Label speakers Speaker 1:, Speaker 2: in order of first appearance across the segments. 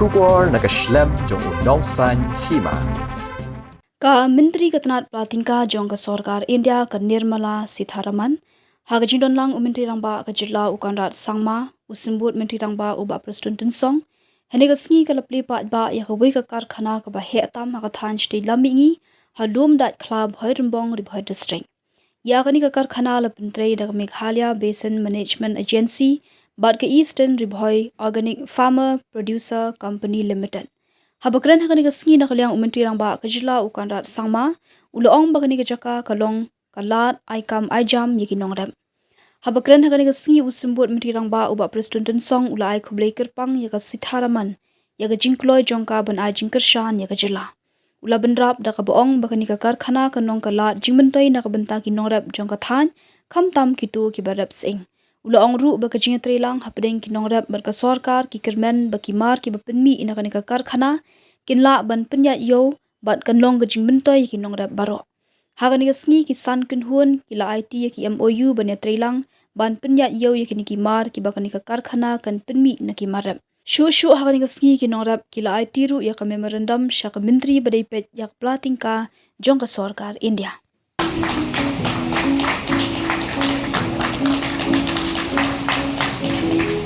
Speaker 1: Shubor nakaslem jong unongsan Hima.
Speaker 2: Ka Menteri Ketenat Platingka jong ke Sorkar India ke Nirmala Sitharaman hagajindon lang Menteri Rangba ke Jilla Ukanrat Sangma usimbut Menteri Rangba uba Presiden Tensong hene ke sngi ke lepli pat ba ya ke wei ke Karkhana ke ba hetam ha ke Thaiñ Shatei Lammihngi halum dat club Bhoirymbong di Bhoi district ya ke ni ke Karkhana le Penteri dak Meghalaya Basin Management Agency bat ke Eastern Ribhoi Organic Farmer Producer Company Limited Habakran hakani ka sngi na kalyang Menteri Rangba ke Jilla Ukanrat Sangma uloong bakani ke Jaka kalong kalat aikam aijam yikinong rem Habakran hakani ka sngi usimbut Menteri Rangba uba Presiden Tensong ulai kublai kerpang ya ka Sitharaman ya ka jingkloi jongka ban ai jingkershan ya ka Jilla ula benrap da ka boong bakani ka Karkhana kanong kalat jingmentoi na ka benta kinong rep jongka Thaiñ kam tam kitu ki barep sing Uloong ru baka jinga trelang hapdeng kinong rep berka sorkar ki kermen baki mar ki bapenmi ina kanika Karkhana kinla ban penyat yo bat kanlong ke jing bentoi kinong rep baro. Hakanika sngi ki san kenhun kila IT ki MOU ban ya trelang ban penyat yo ya kini ki mar ki bakanika Karkhana kan penmi na ki marep. Shu hakanika sngi kinong rep kila IT ru ya ka memorandum sya ka menteri badai pet ya platingka jong ka sorkar India.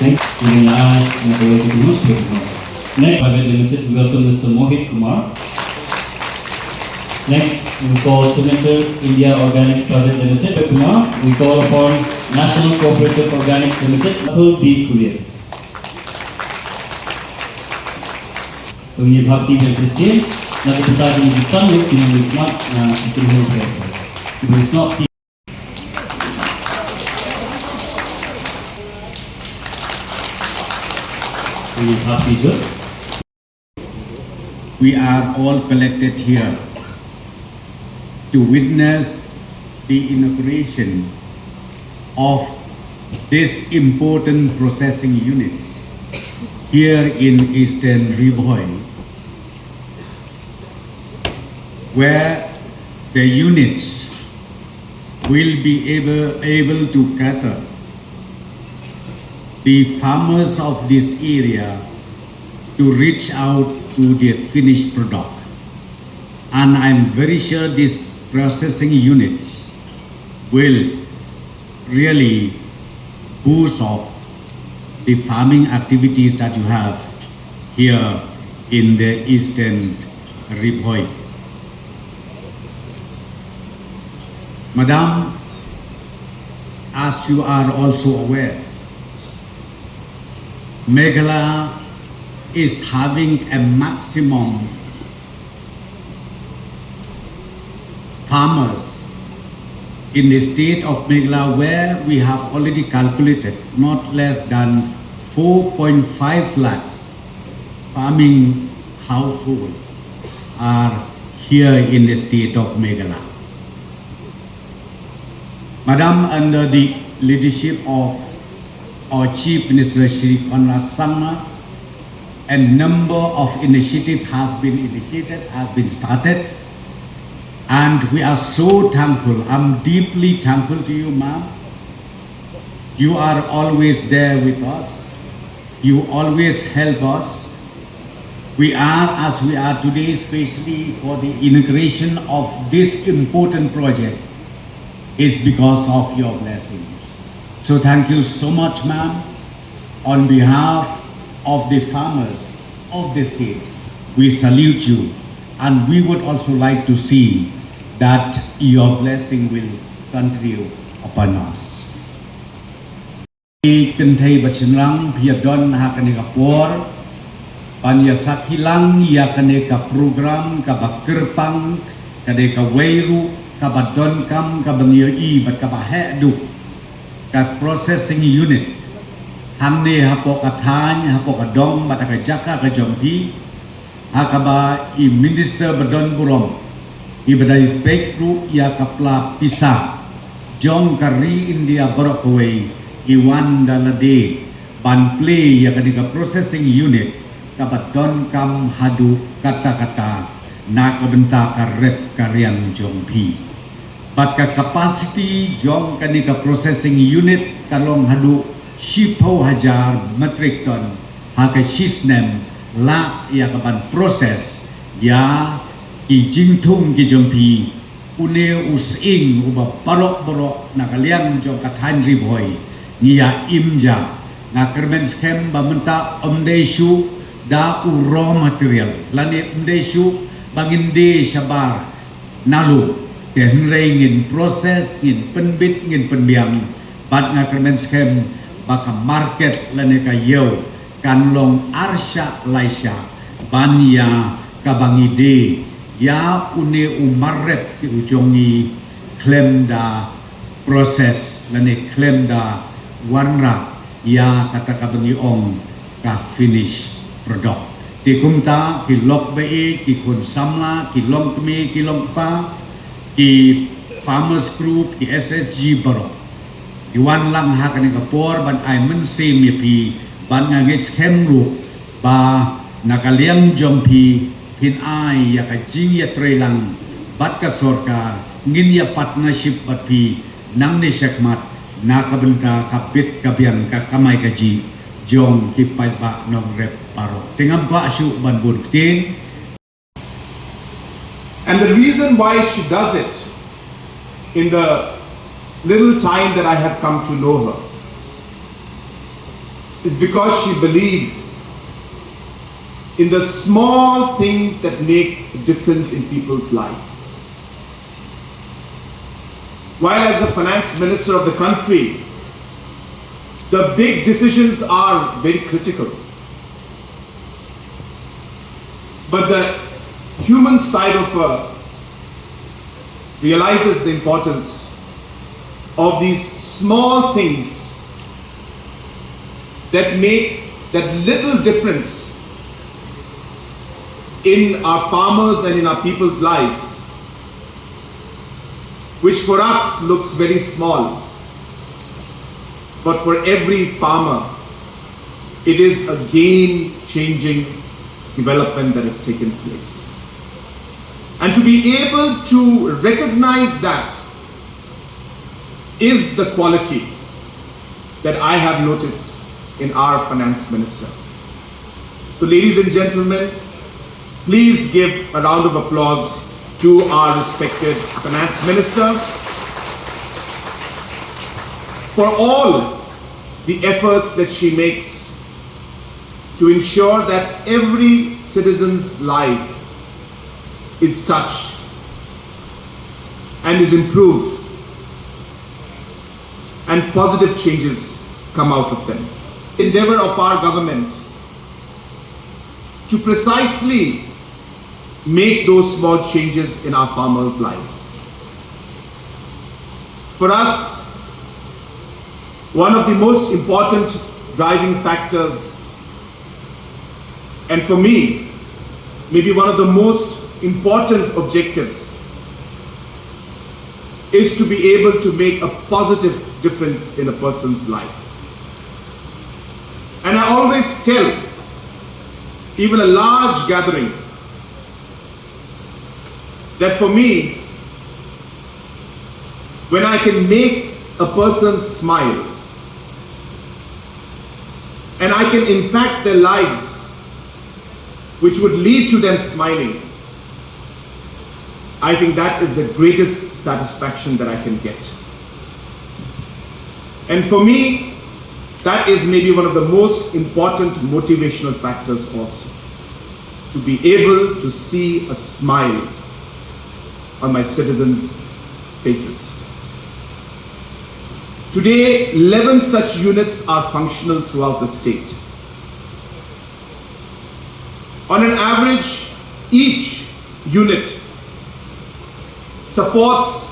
Speaker 3: Next, Private Limited, we welcome Mr. Mohit Kumar. Next, we call Senator India Organics Private Limited, Kumar. We call upon National Cooperative Organics Limited, Atul B. Kulier. Kami bhakti berkesih, nak kita di sana, kita nikmat, kita hidup. It is not.
Speaker 4: We are all collected here to witness the inauguration of this important processing unit here in Eastern Ribhoi, where the units will be able to cater the farmers of this area to reach out to the finished product. And I'm very sure these processing units will really boost up the farming activities that you have here in the Eastern Ribhoi. Madam, as you are also aware, Meghalaya is having a maximum farmers in the state of Meghalaya, where we have already calculated not less than 4.5 lakh farming households are here in the state of Meghalaya. Madam, under the leadership of our Chief Minister Shri Konrad Sangma, a number of initiatives has been started, and we are so thankful. I'm deeply thankful to you, ma'am. You are always there with us. You always help us. We are as we are today, especially for the inauguration of this important project, is because of your blessings. So thank you so much, ma'am. On behalf of the farmers of the state, we salute you, and we would also like to see that your blessing will continue upon us. Kentai bachinlang piadon hakane kapor, panyasak hilang ya kane ka program ka bakirpang kade ka weiru ka badon kam ka bangyai bat ka bahedu ka processing unit hamne hapo ka Thaiñ hapo ka dong bat ka Jaka ka Jompi hakaba I minister badon burom I badai pekru ya kapla pisa jong kari India Borokaway Iwan dalade ban Plie ya kadika processing unit kabadon kam hadu kata-kata na kabenta karep karyan Jompi but ka capacity jong kanika processing unit kalong hadu 10,000 metric ton haka shisnem la ya kaban proses ya ki jingthung ki jompi une using uba barok nakaliang jong kathan ri boy niya imja na kermen skem bamenta omdesu da raw material lani omdesu banginde sabar nalu ten ngin proses ngin penbit ngin penbiang bat nga kermen skem baka market lani ka yeu kan long arsya laisya banya kabangide ya une umarret ki ujongi klem da proses lani klem da warna ya kata kabangi ong ka finish product ti kumta ki lok be ki kun samla ki long kmi ki long pa ki farmers group ki SFG baro di wan lang ha kan ka por ban ai men sim ye pi ban nga ngit khem ru ba nakaliang jompi hin ai ya ka jing ya trelang bat ka sorkar ngin ya partnership bat pi nang ni sekmat na kabenta kapit kabiang ka kamai kaji jong ki pai ba nong rep paro tengam ba su ban bun tin.
Speaker 5: And the reason why she does it in the little time that I have come to know her is because she believes in the small things that make a difference in people's lives. While as the finance minister of the country, the big decisions are very critical. But the human side of her realizes the importance of these small things that make that little difference in our farmers and in our people's lives, which for us looks very small, but for every farmer, it is a game-changing development that has taken place. And to be able to recognize that is the quality that I have noticed in our finance minister. So ladies and gentlemen, please give a round of applause to our respected finance minister for all the efforts that she makes to ensure that every citizen's life is touched and is improved and positive changes come out of them. Endeavor of our government to precisely make those small changes in our farmers' lives. For us, one of the most important driving factors, and for me, maybe one of the most important objectives, is to be able to make a positive difference in a person's life. And I always tell even a large gathering that for me, when I can make a person smile and I can impact their lives, which would lead to them smiling, I think that is the greatest satisfaction that I can get. And for me, that is maybe one of the most important motivational factors also. To be able to see a smile on my citizens' faces. Today, 11 such units are functional throughout the state. On an average, each unit supports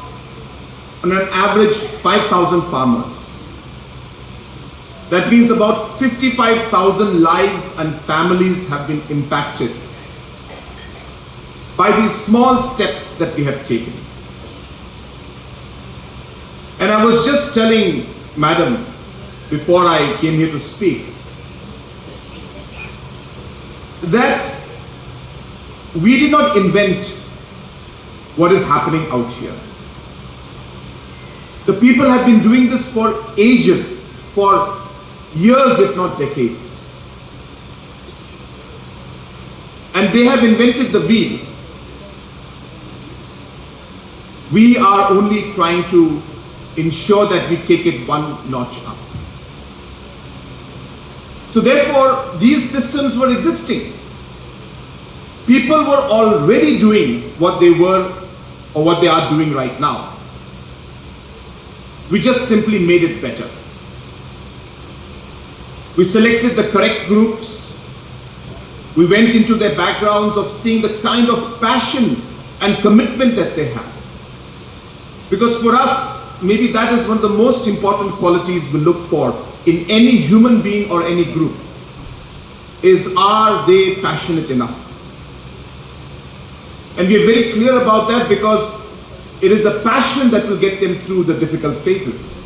Speaker 5: on an average 5,000 farmers. That means about 55,000 lives and families have been impacted by these small steps that we have taken. And I was just telling Madam before I came here to speak that we did not invent what is happening out here. The people have been doing this for ages, for years if not decades. and they have invented the wheel. We are only trying to ensure that we take it one notch up. So therefore, these systems were existing. People were already doing what they were or what they are doing right now. We just simply made it better. We selected the correct groups. We went into their backgrounds of seeing the kind of passion and commitment that they have. Because for us, maybe that is one of the most important qualities we look for in any human being or any group, is are they passionate enough? And we are very clear about that because it is the passion that will get them through the difficult phases.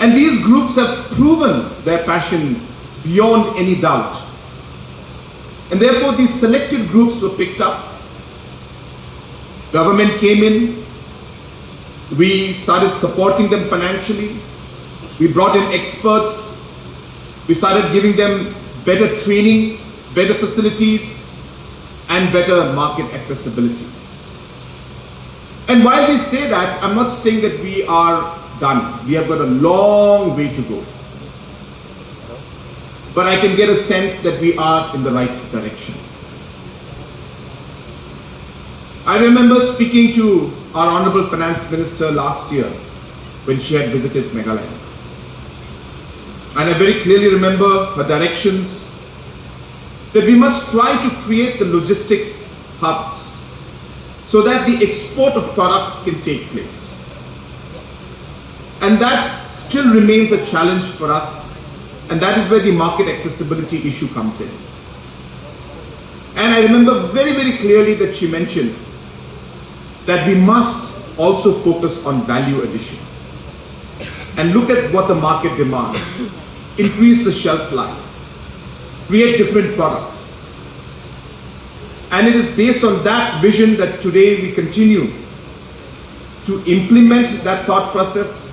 Speaker 5: And these groups have proven their passion beyond any doubt. And therefore these selected groups were picked up. Government came in. We started supporting them financially. We brought in experts. We started giving them better training, better facilities, and better market accessibility. And while we say that, I'm not saying that we are done. We have got a long way to go. But I can get a sense that we are in the right direction. I remember speaking to our Honorable Finance Minister last year when she had visited Meghalaya. And I very clearly remember her directions that we must try to create the logistics hubs so that the export of products can take place. And that still remains a challenge for us, and that is where the market accessibility issue comes in. And I remember very, very clearly that she mentioned that we must also focus on value addition and look at what the market demands, increase the shelf life, create different products. And it is based on that vision that today we continue to implement that thought process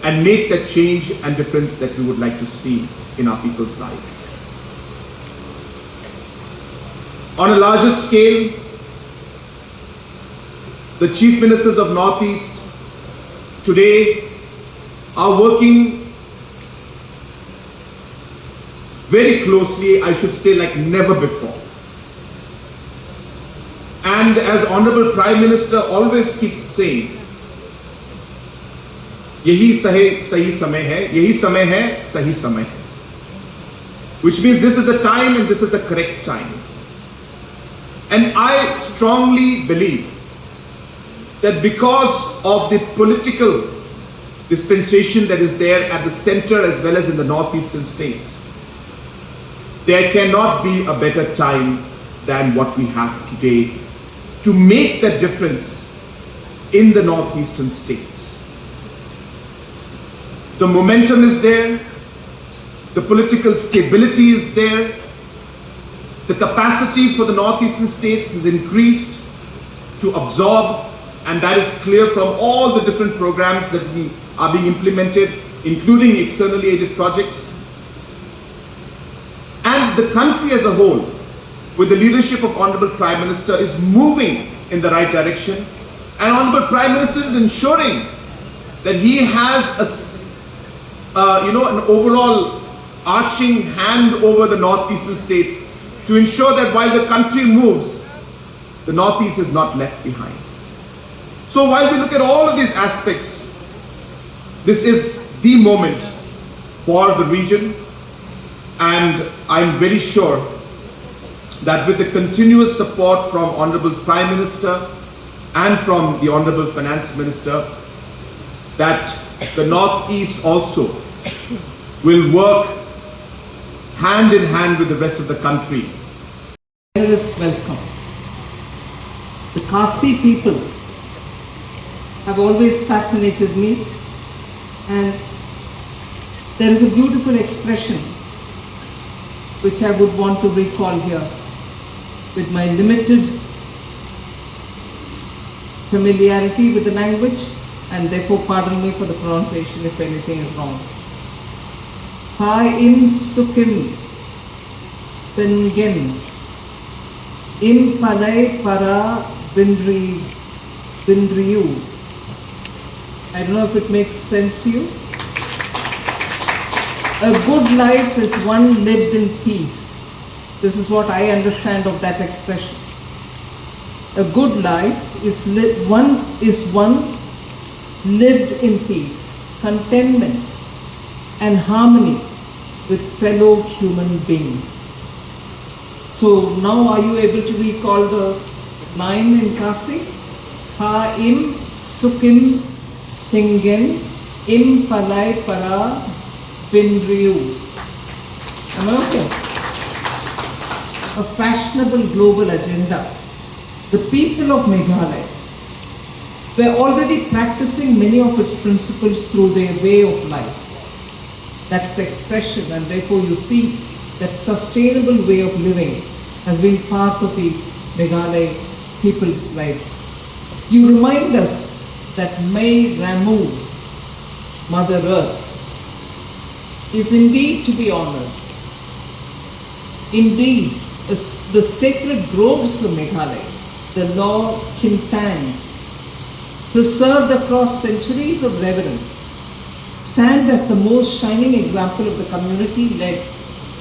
Speaker 5: and make that change and difference that we would like to see in our people's lives. On a larger scale, the Chief Ministers of Northeast today are working very closely, I should say like never before. And as Honorable Prime Minister always keeps saying, यही सही समय है, यही समय है, सही समय है. Which means this is a time and this is the correct time. And I strongly believe that because of the political dispensation that is there at the center as well as in the northeastern states, there cannot be a better time than what we have today to make that difference in the northeastern states. The momentum is there, the political stability is there, the capacity for the northeastern states is increased to absorb, and that is clear from all the different programs that are being implemented, including externally aided projects. And the country as a whole, with the leadership of Honorable Prime Minister, is moving in the right direction. And Honorable Prime Minister is ensuring that he has an overall arching hand over the northeastern states to ensure that while the country moves, the northeast is not left behind. So while we look at all of these aspects, this is the moment for the region, and I'm very sure that with the continuous support from Honorable Prime Minister and from the Honorable Finance Minister, that the Northeast also will work hand in hand with the rest of the country.
Speaker 6: Terrorist welcome. The Kasi people have always fascinated me, and there is a beautiful expression which I would want to recall here with my limited familiarity with the language, and therefore pardon me for the pronunciation if anything is wrong. Thaiñ Sukim Pengen. Impalai para Bindriyu. I don't know if it makes sense to you. A good life is one lived in peace. This is what I understand of that expression. A good life is one lived in peace, contentment, and harmony with fellow human beings. So now are you able to recall the line in Kasi? Ha im sukim tingen im palai para Bindriyu. Am I okay? A fashionable global agenda. The people of Meghalaya were already practicing many of its principles through their way of life. That's the expression, and therefore you see that sustainable way of living has been part of the Meghalaya people's life. You remind us that Mai Ramu, Mother Earth, is indeed to be honored. Indeed, the sacred groves of Meghalaya, the Law Thaiñ, preserved across centuries of reverence, stand as the most shining example of the community-led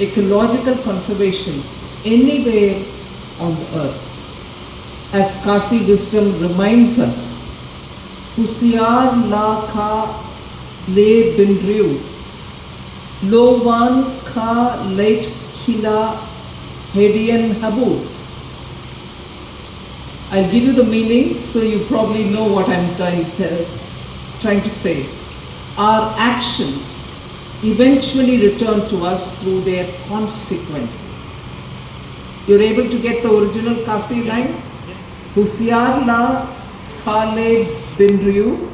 Speaker 6: ecological conservation anywhere on the earth. As Kasi wisdom reminds us, Husiar la kha le Bindriyu, lo wan kha late khila hedian habu. I'll give you the meaning so you probably know what I'm trying to say. Our actions eventually return to us through their consequences. You're able to get the original Kasi line? Husiar la kha le Bindriyu,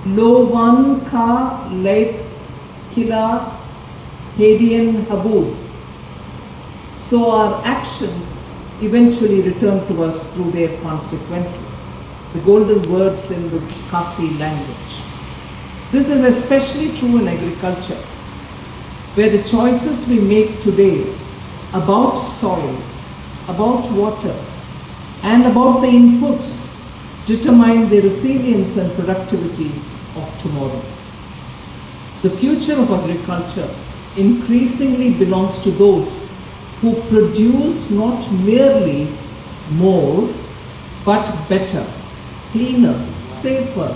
Speaker 6: lo wan kha late khila hedian habud. So our actions eventually return to us through their consequences. The golden words in the Kasi language. This is especially true in agriculture, where the choices we make today about soil, about water, and about the inputs determine the resilience and productivity of tomorrow. The future of agriculture increasingly belongs to those who produce not merely more, but better, cleaner, safer,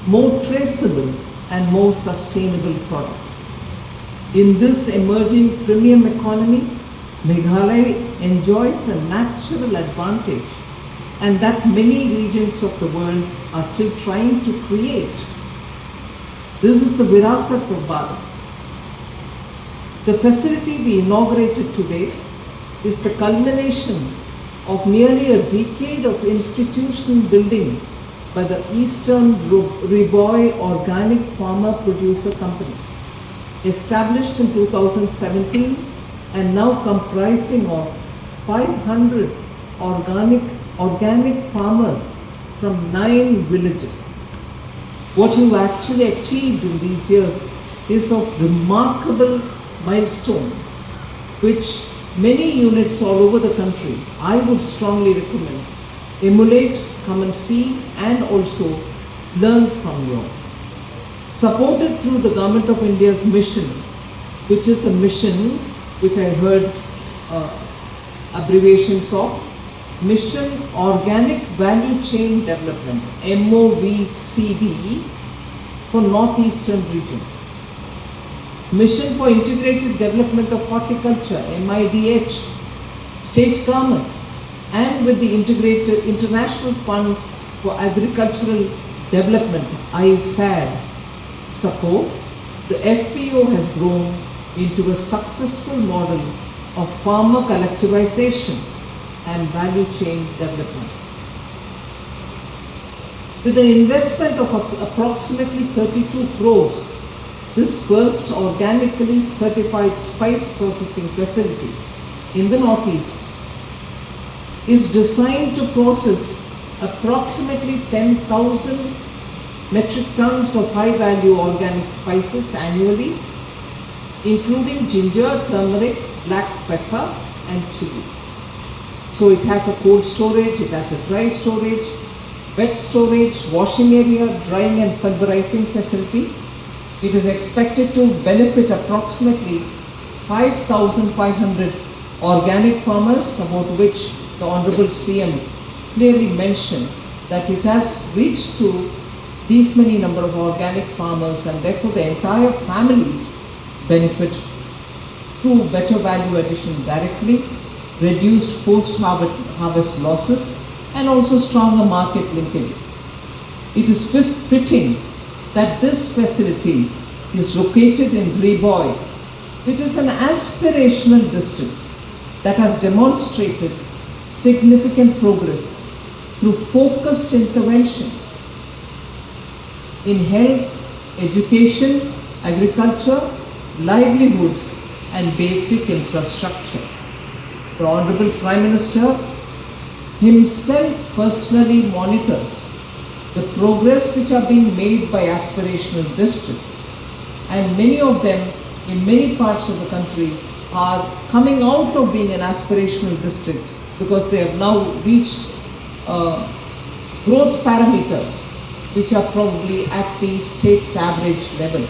Speaker 6: more traceable, and more sustainable products. In this emerging premium economy, Meghalaya enjoys a natural advantage, and that many regions of the world are still trying to create. This is the Virasat of Bharat. The facility we inaugurated today is the culmination of nearly a decade of institutional building by the Eastern Riboy Organic Farmer Producer Company, established in 2017 and now comprising of 500 organic farmers from 9 villages. What you actually achieved in these years is of remarkable milestone, which many units all over the country, I would strongly recommend, emulate, come and see, and also learn from you. Supported through the Government of India's mission, which is a mission which I heard abbreviations of, Mission Organic Value Chain Development, MOVCD, for Northeastern region. Mission for Integrated Development of Horticulture, MIDH, state government, and with the Integrated International Fund for Agricultural Development, IFAD, support, the FPO has grown into a successful model of farmer collectivization and value chain development. With an investment of approximately 32 crores, this first organically certified spice processing facility in the Northeast is designed to process approximately 10,000 metric tons of high-value organic spices annually, including ginger, turmeric, black pepper, and chili. So it has a cold storage, it has a dry storage, wet storage, washing area, drying and pulverizing facility. It is expected to benefit approximately 5,500 organic farmers, about which the Honorable CM clearly mentioned that it has reached to these many number of organic farmers, and therefore the entire families benefit through better value addition directly, reduced post-harvest losses, and also stronger market linkages. It is fitting that this facility is located in Bhoirymbong, which is an aspirational district that has demonstrated significant progress through focused interventions in health, education, agriculture, livelihoods, and basic infrastructure. The Honorable Prime Minister himself personally monitors the progress which are being made by aspirational districts, and many of them in many parts of the country are coming out of being an aspirational district because they have now reached growth parameters which are probably at the state's average level.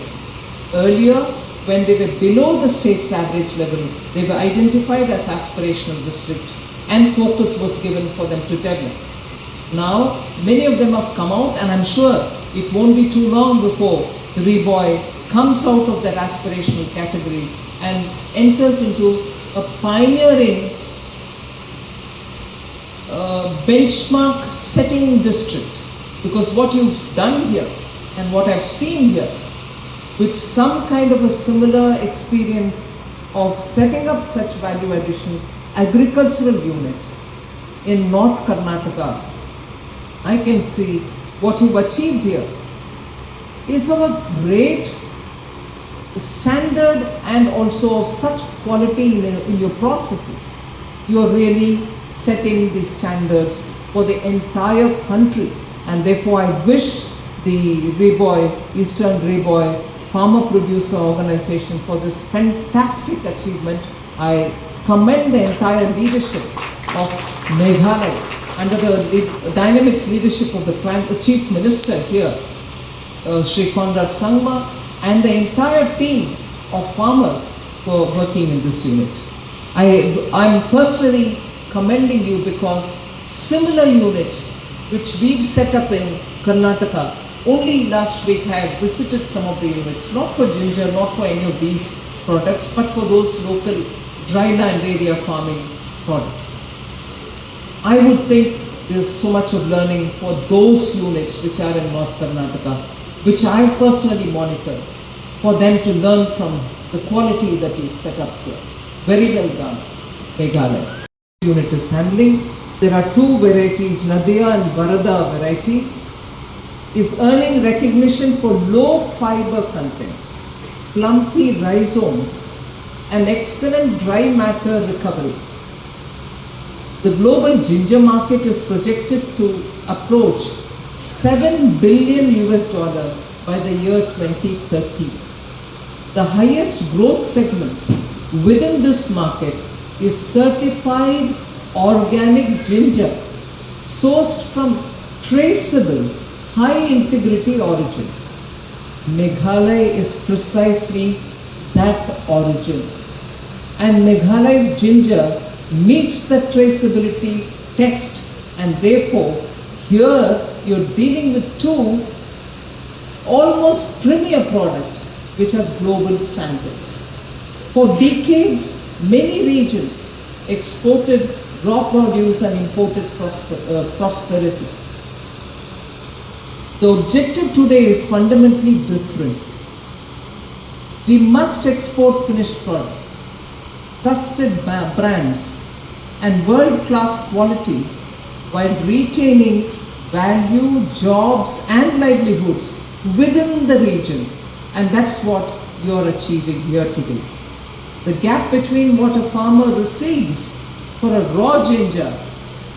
Speaker 6: Earlier, when they were below the state's average level, they were identified as aspirational district and focus was given for them to develop. Now, many of them have come out, and I'm sure it won't be too long before the Bhoirymbong comes out of that aspirational category and enters into a pioneering benchmark setting district. Because what you've done here and what I've seen here, with some kind of a similar experience of setting up such value addition agricultural units in North Karnataka, I can see what you've achieved here is of a great standard and also of such quality in your processes. You're really setting the standards for the entire country, and therefore I wish the Bhoirymbong, Eastern Bhoirymbong Farmer Producer Organization for this fantastic achievement. I commend the entire leadership of Meghalaya under the dynamic leadership of the Chief Minister here, Shri Conrad Sangma, and the entire team of farmers who are working in this unit. I'm personally commending you because similar units which we've set up in Karnataka, only last week I had visited some of the units, not for ginger, not for any of these products, but for those local dryland area farming products. I would think there's so much of learning for those units which are in North Karnataka, which I personally monitor, for them to learn from the quality that you set up here. Very well done, Meghalaya. Unit is handling. There are two varieties, Nadia and Varada variety, is earning recognition for low fiber content, plumpy rhizomes, and excellent dry matter recovery. The global ginger market is projected to approach $7 billion by the year 2030. The highest growth segment within this market is certified organic ginger sourced from traceable high integrity origin. Meghalaya is precisely that origin, and Meghalaya's ginger meets the traceability test, and therefore here you're dealing with two almost premier products which has global standards. For decades, many regions exported raw produce and imported prosperity. The objective today is fundamentally different. We must export finished products, trusted brands, and world-class quality while retaining value, jobs, and livelihoods within the region. And that's what you're achieving here today. The gap between what a farmer receives for a raw ginger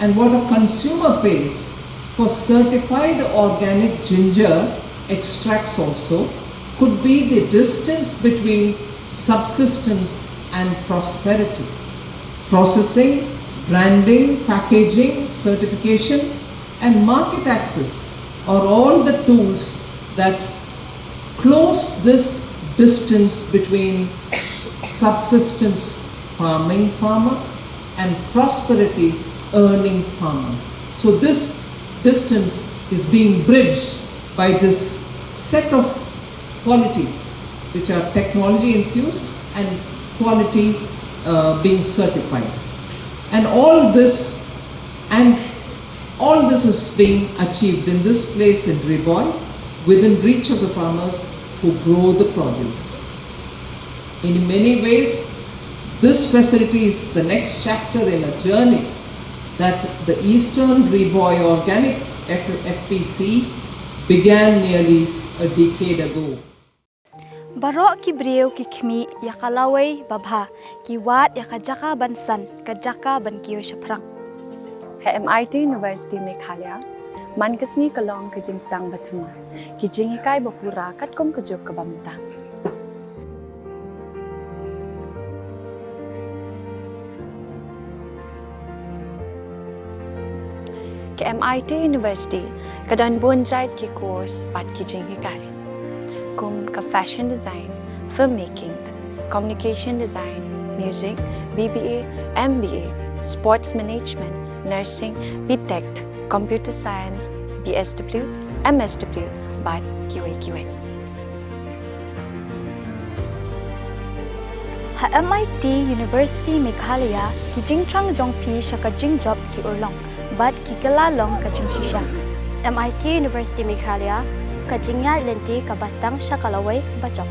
Speaker 6: and what a consumer pays for certified organic ginger extracts also could be the distance between subsistence and prosperity. processing, branding, packaging, certification, and market access are all the tools that close this distance between subsistence farming farmer and prosperity earning farmer. So this distance is being bridged by this set of qualities which are technology infused and quality being certified. And all this is being achieved in this place in Riboy within reach of the farmers who grow the produce. In many ways, this facility is the next chapter in a journey that the Eastern Riboy Organic FPC began nearly a decade ago.
Speaker 7: Barok ki breu ki khmi yakalaway babha ki wat yakajaka bansan kajaka bankiyo shaprang.
Speaker 8: MIT University Meghalaya mankasni kalong kajing stang bathuma ki jingikai bapura katkom kajuk kabamta. Ke MIT University kadan bunjait ki course pat ki jingikai kum ka fashion design, filmmaking, communication design, music, BBA, MBA, sports management, nursing, BTech, computer science, BSW, MSW, but QA.
Speaker 7: Ha MIT University Meghalaya ki jingtrang jongpi shaka jingjop ki urlong, but ki galalong ka jingshisha. MIT University Meghalaya ka jingya lenti ka bastang shakalaway bachok.